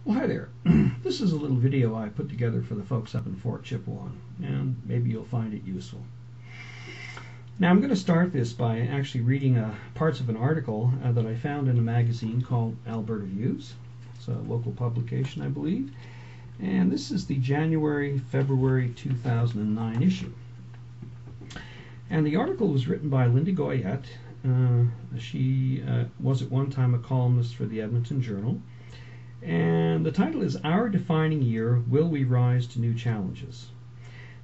Well, hi there. This is a little video I put together for the folks up in Fort Chipewyan, and maybe you'll find it useful. Now, I'm going to start this by actually reading parts of an article that I found in a magazine called Alberta Views. It's a local publication, I believe. And this is the January-February 2009 issue. And the article was written by Linda Goyette. She was at one time a columnist for the Edmonton Journal. And the title is Our Defining Year, Will We Rise to New Challenges?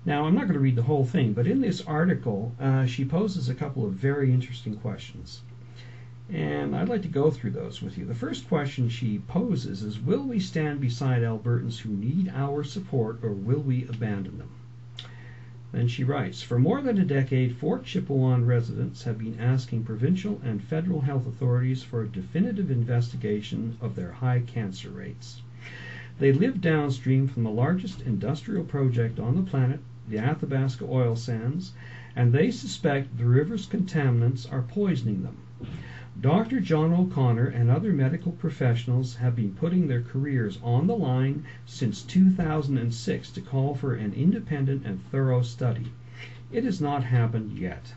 Now, I'm not going to read the whole thing, but in this article, she poses a couple of very interesting questions. And I'd like to go through those with you. The first question she poses is, will we stand beside Albertans who need our support, or will we abandon them? Then she writes, for more than a decade, Fort Chipewyan residents have been asking provincial and federal health authorities for a definitive investigation of their high cancer rates. They live downstream from the largest industrial project on the planet, the Athabasca oil sands, and they suspect the river's contaminants are poisoning them. Dr. John O'Connor and other medical professionals have been putting their careers on the line since 2006 to call for an independent and thorough study. It has not happened yet.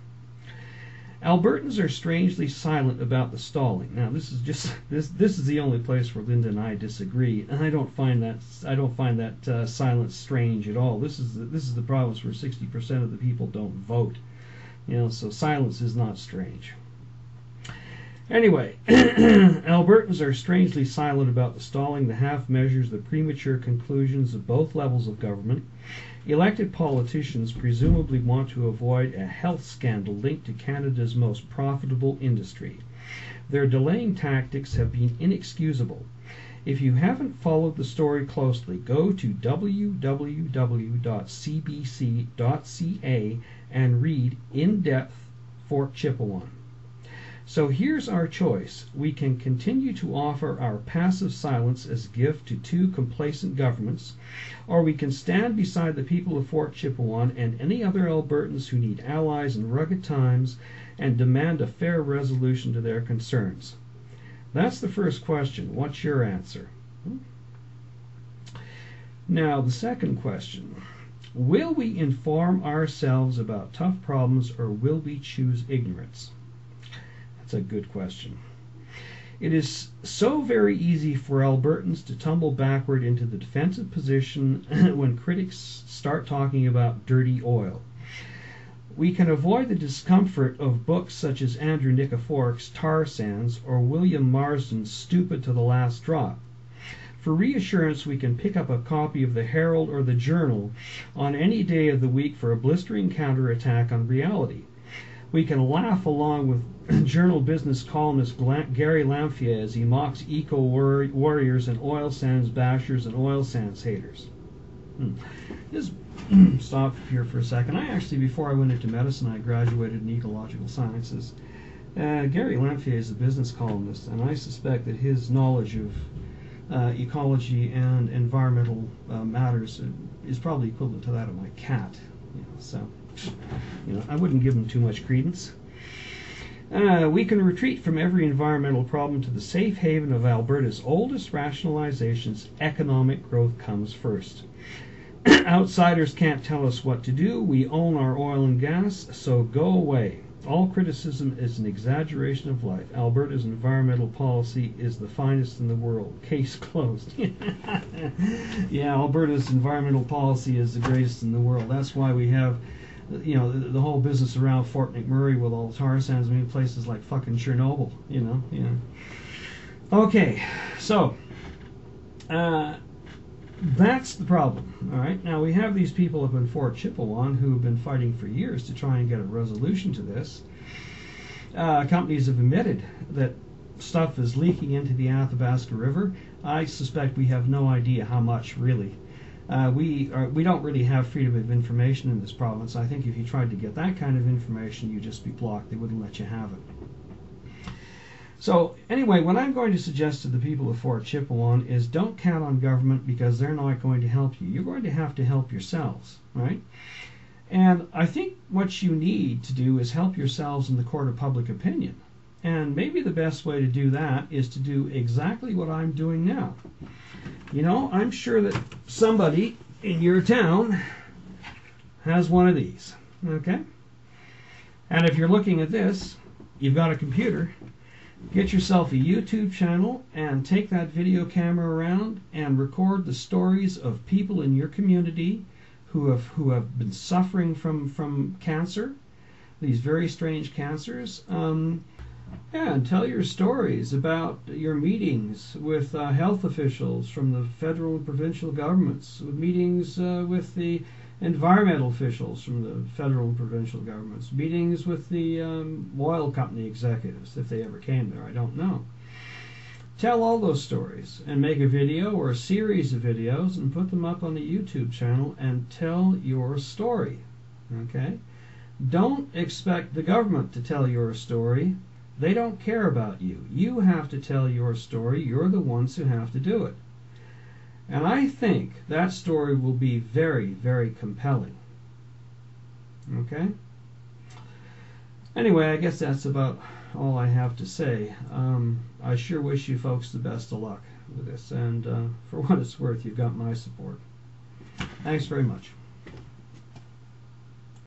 Albertans are strangely silent about the stalling. Now, this is the only place where Linda and I disagree, and I don't find that silence strange at all. This is the province where 60% of the people don't vote. So silence is not strange. Anyway, Albertans are strangely silent about the stalling, the half measures, the premature conclusions of both levels of government. Elected politicians presumably want to avoid a health scandal linked to Canada's most profitable industry. Their delaying tactics have been inexcusable. If you haven't followed the story closely, go to www.cbc.ca and read in-depth Fort Chipewyan. So here's our choice. We can continue to offer our passive silence as gift to two complacent governments, or we can stand beside the people of Fort Chipewyan and any other Albertans who need allies in rugged times and demand a fair resolution to their concerns. That's the first question. What's your answer? Now, the second question. Will we inform ourselves about tough problems, or will we choose ignorance? That's a good question. It is so very easy for Albertans to tumble backward into the defensive position when critics start talking about dirty oil. We can avoid the discomfort of books such as Andrew Nikiforuk's Tar Sands or William Marsden's Stupid to the Last Drop. For reassurance, we can pick up a copy of the Herald or the Journal on any day of the week for a blistering counterattack on reality. We can laugh along with Journal business columnist Gary Lamphier as he mocks eco-warriors and oil sands bashers and oil sands haters. Just stop here for a second. I actually, before I went into medicine, I graduated in ecological sciences. Gary Lamphier is a business columnist, and I suspect that his knowledge of ecology and environmental matters is probably equivalent to that of my cat. So I wouldn't give him too much credence. We can retreat from every environmental problem to the safe haven of Alberta's oldest rationalizations. Economic growth comes first. Outsiders can't tell us what to do. We own our oil and gas, so go away. All criticism is an exaggeration of life. Alberta's environmental policy is the finest in the world. Case closed. Yeah, Alberta's environmental policy is the greatest in the world. That's why we have the whole business around Fort McMurray with all the tar sands, places like fucking Chernobyl, Okay, so that's the problem. All right, now we have these people up in Fort Chipewyan who have been fighting for years to try and get a resolution to this. Companies have admitted that stuff is leaking into the Athabasca River. I suspect we have no idea how much, really. We don't really have freedom of information in this province. I think if you tried to get that kind of information, you'd just be blocked. They wouldn't let you have it. So anyway, what I'm going to suggest to the people of Fort Chipewyan is don't count on government, because they're not going to help you. You're going to have to help yourselves, right? And I think what you need to do is help yourselves in the court of public opinion. And maybe the best way to do that is to do exactly what I'm doing now. You know, I'm sure that somebody in your town has one of these, okay? And if you're looking at this, you've got a computer. Get yourself a YouTube channel and take that video camera around and record the stories of people in your community who have been suffering from cancer, these very strange cancers. And tell your stories about your meetings with health officials from the federal and provincial governments, meetings with the environmental officials from the federal and provincial governments, meetings with the oil company executives, if they ever came there, I don't know. Tell all those stories and make a video or a series of videos and put them up on the YouTube channel and tell your story, okay? Don't expect the government to tell your story. They don't care about you. You have to tell your story. You're the ones who have to do it. And I think that story will be very, very compelling. Okay? Anyway, I guess that's about all I have to say. I sure wish you folks the best of luck with this. And for what it's worth, you've got my support. Thanks very much.